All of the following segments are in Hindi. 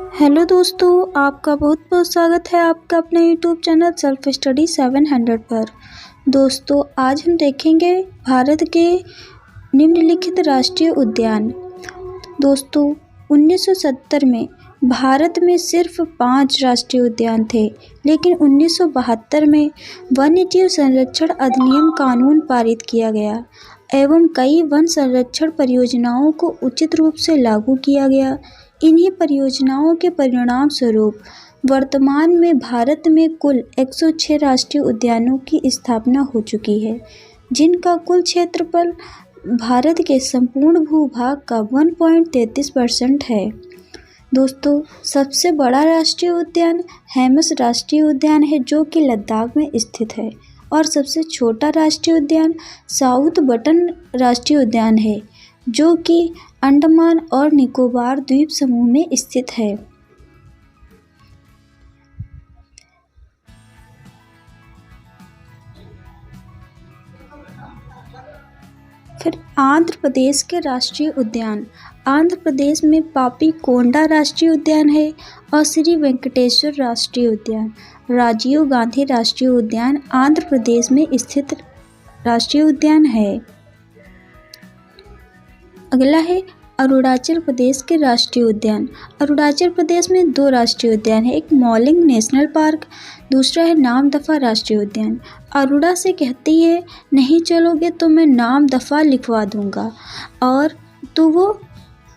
हेलो दोस्तों, आपका बहुत बहुत स्वागत है आपका अपने यूट्यूब चैनल सेल्फ स्टडी 700 पर। दोस्तों, आज हम देखेंगे भारत के निम्नलिखित राष्ट्रीय उद्यान। दोस्तों, 1970 में भारत में सिर्फ 5 राष्ट्रीय उद्यान थे, लेकिन 1972 में वन्यजीव संरक्षण अधिनियम कानून पारित किया गया एवं कई वन संरक्षण परियोजनाओं को उचित रूप से लागू किया गया। इन्हीं परियोजनाओं के परिणाम स्वरूप वर्तमान में भारत में कुल 106 राष्ट्रीय उद्यानों की स्थापना हो चुकी है, जिनका कुल क्षेत्रफल भारत के संपूर्ण भूभाग का 1.33% है। दोस्तों, सबसे बड़ा राष्ट्रीय उद्यान हेमस राष्ट्रीय उद्यान है, जो कि लद्दाख में स्थित है, और सबसे छोटा राष्ट्रीय उद्यान साउथ बटन राष्ट्रीय उद्यान है, जो कि अंडमान और निकोबार द्वीप समूह में स्थित है। फिर आंध्र प्रदेश के राष्ट्रीय उद्यान। आंध्र प्रदेश में पापी कोंडा राष्ट्रीय उद्यान है और श्री वेंकटेश्वर राष्ट्रीय उद्यान। राजीव गांधी राष्ट्रीय उद्यान आंध्र प्रदेश में स्थित राष्ट्रीय उद्यान है। अगला है अरुणाचल प्रदेश के राष्ट्रीय उद्यान। अरुणाचल प्रदेश में 2 राष्ट्रीय उद्यान है, एक मौलिंग नेशनल पार्क, दूसरा है नामदफा राष्ट्रीय उद्यान। अरुणा से कहती है, नहीं चलोगे तो मैं नामदफा लिखवा दूंगा, और तो वो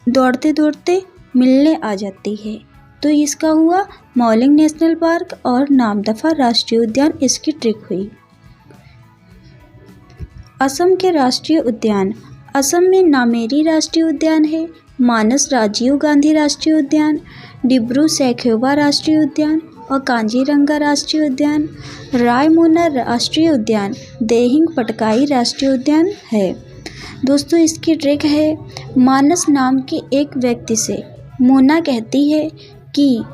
दौड़ते दौड़ते मिलने आ जाती है। तो इसका हुआ मौलिंग नेशनल पार्क और नामदफा राष्ट्रीय उद्यान, इसकी ट्रिक हुई। असम के राष्ट्रीय उद्यान। असम में नामेरी राष्ट्रीय उद्यान है, मानस राजीव गांधी राष्ट्रीय उद्यान, डिब्रू सैखोवा राष्ट्रीय उद्यान और कांजीरंगा राष्ट्रीय उद्यान, रायमोना राष्ट्रीय उद्यान, देहिंग पटकाई राष्ट्रीय उद्यान है। दोस्तों, इसकी ट्रिक है, मानस नाम के एक व्यक्ति से मोना कहती है कि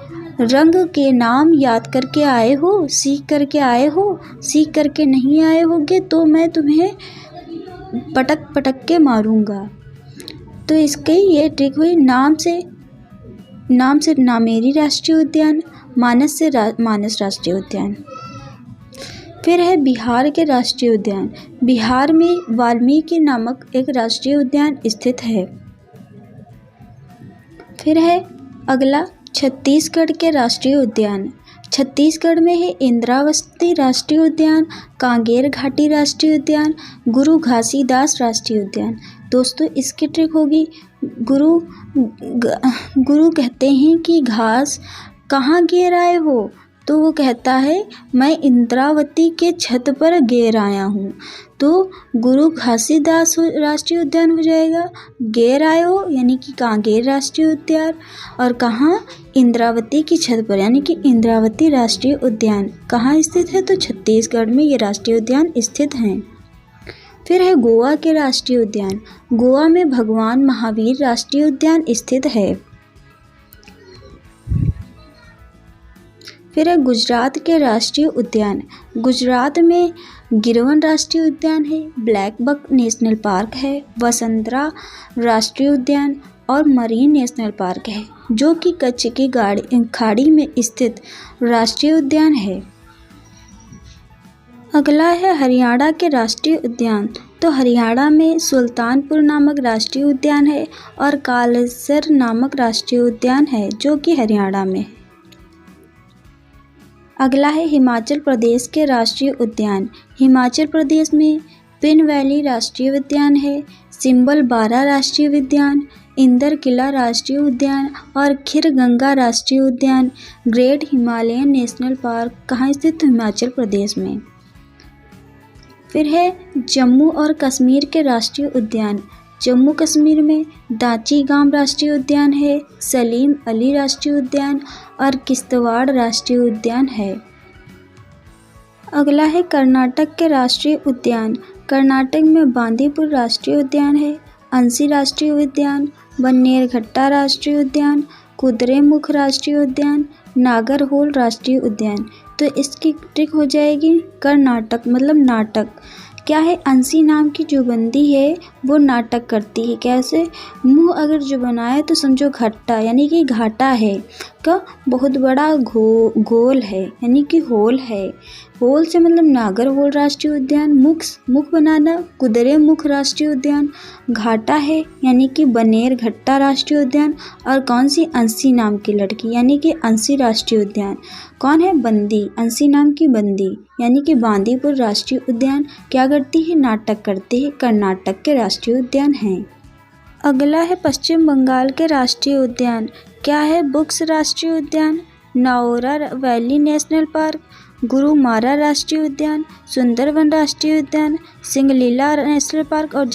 रंग के नाम याद करके आए हो, सीख करके आए हो, सीख करके नहीं आए होगे तो मैं तुम्हें पटक पटक के मारूंगा। तो इसकी ये ट्रिक हुई। नाम से नामेरी राष्ट्रीय उद्यान, मानस से मानस राष्ट्रीय उद्यान। फिर है बिहार के राष्ट्रीय उद्यान। बिहार में वाल्मीकि नामक एक राष्ट्रीय उद्यान स्थित है। फिर है अगला छत्तीसगढ़ के राष्ट्रीय उद्यान। छत्तीसगढ़ में है इंद्रावती राष्ट्रीय उद्यान, कांगेर घाटी राष्ट्रीय उद्यान, गुरु घासीदास राष्ट्रीय उद्यान। दोस्तों, इसकी ट्रिक होगी, गुरु कहते हैं कि घास कहाँ गिर आए हो, तो वो कहता है मैं इंद्रावती के छत पर गिर आया हूँ, तो गुरु घासीदास राष्ट्रीय उद्यान हो जाएगा। गिर आए हो यानी कि कांगेर राष्ट्रीय उद्यान, और कहाँ, इंद्रावती की छत पर, यानी कि इंद्रावती राष्ट्रीय उद्यान कहाँ स्थित है, तो छत्तीसगढ़ में ये राष्ट्रीय उद्यान स्थित हैं। फिर है गोवा के राष्ट्रीय उद्यान। गोवा में भगवान महावीर राष्ट्रीय उद्यान स्थित है। फिर है गुजरात के राष्ट्रीय उद्यान। गुजरात में गिरवन राष्ट्रीय उद्यान है, ब्लैक बक नेशनल पार्क है, वसंतरा राष्ट्रीय उद्यान और मरीन नेशनल पार्क है, जो कि कच्छ की खाड़ी में स्थित राष्ट्रीय उद्यान है। अगला है हरियाणा के राष्ट्रीय उद्यान। तो हरियाणा में सुल्तानपुर नामक राष्ट्रीय उद्यान है और कालेसर नामक राष्ट्रीय उद्यान है, जो कि हरियाणा में है। अगला है हिमाचल प्रदेश के राष्ट्रीय उद्यान। हिमाचल प्रदेश में पिन वैली राष्ट्रीय उद्यान है, सिंबल बारा राष्ट्रीय उद्यान, इंदर किला राष्ट्रीय उद्यान और खीर गंगा राष्ट्रीय उद्यान, ग्रेट हिमालयन नेशनल पार्क कहाँ स्थित है, हिमाचल प्रदेश में। फिर है जम्मू और कश्मीर के राष्ट्रीय उद्यान। जम्मू कश्मीर में दाची गांव राष्ट्रीय उद्यान है, सलीम अली राष्ट्रीय उद्यान और किश्तवाड़ राष्ट्रीय उद्यान है। अगला है कर्नाटक के राष्ट्रीय उद्यान। कर्नाटक में बांदीपुर राष्ट्रीय उद्यान है, अंसी राष्ट्रीय उद्यान, बन्नेरघट्टा राष्ट्रीय उद्यान, कुद्रेमुख राष्ट्रीय उद्यान, नागरहोल राष्ट्रीय उद्यान। तो इसकी ट्रिक हो जाएगी कर्नाटक मतलब नाटक। क्या है, अंसी नाम की जो बंदी है वो नाटक करती है। कैसे, मुंह अगर जो बनाए तो समझो घट्टा यानी कि घाटा है, का बहुत बड़ा गोल है यानी कि होल है। होल से मतलब नागरहोल राष्ट्रीय उद्यान। मुख बनाना कुद्रेमुख राष्ट्रीय उद्यान। घाटा है यानी कि बनेरघट्टा राष्ट्रीय उद्यान। और कौन सी, अंशी नाम की लड़की यानी कि अंशी राष्ट्रीय उद्यान। कौन है, बंदी, अंशी नाम की बंदी यानी कि बांदीपुर राष्ट्रीय उद्यान। क्या करती है, नाटक करती है, कर्नाटक के राष्ट्रीय उद्यान है। अगला है पश्चिम बंगाल के राष्ट्रीय उद्यान। क्या है, बुक्स राष्ट्रीय उद्यान, नाओरा वैली नेशनल पार्क, गुरुमारा राष्ट्रीय उद्यान, सुंदरवन राष्ट्रीय उद्यान, सिंगलीला नेशनल पार्क और